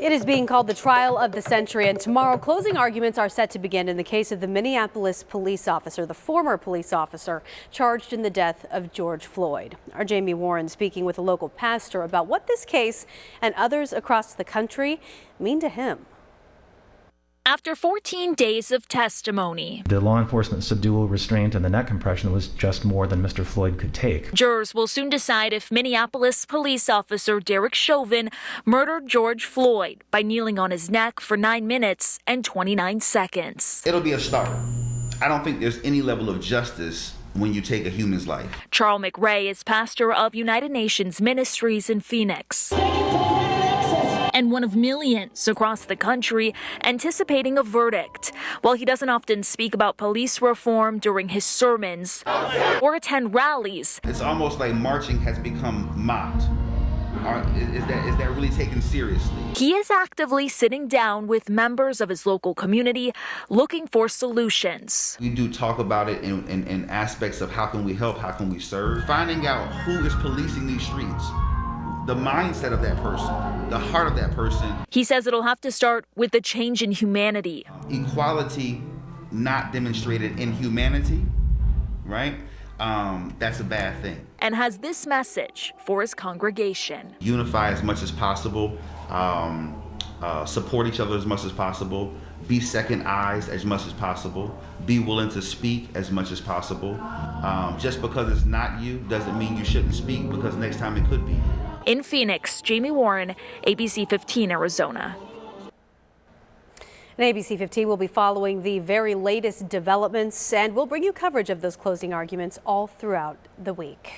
It is being called the trial of the century, and tomorrow closing arguments are set to begin in the case of the Minneapolis police officer, the former police officer charged in the death of George Floyd. Our Jamie Warren speaking with a local pastor about what this case and others across the country mean to him. After 14 days of testimony, the law enforcement subdual, restraint, and the neck compression was just more than Mr. Floyd could take. Jurors will soon decide if Minneapolis police officer Chauvin murdered George Floyd by kneeling on his neck for 9 minutes and 29 seconds. It'll be a start. I don't think there's any level of justice when you take a human's life. Charles McRae is pastor of United Nations Ministries in Phoenix, and one of millions across the country anticipating a verdict. While he doesn't often speak about police reform during his sermons or attend rallies, it's almost like marching has become mocked. Is that really taken seriously? He is actively sitting down with members of his local community looking for solutions. We do talk about it in aspects of how can we help, how can we serve, finding out who is policing these streets. The mindset of that person, the heart of that person. He says it'll have to start with a change in humanity. Equality not demonstrated in humanity, right? That's a bad thing. And has this message for his congregation. Unify as much as possible, support each other as much as possible, be second eyes as much as possible, be willing to speak as much as possible. Just because it's not you doesn't mean you shouldn't speak, because next time it could be. In Phoenix, Jamie Warren, ABC 15, Arizona. And ABC 15 will be following the very latest developments, and we'll bring you coverage of those closing arguments all throughout the week.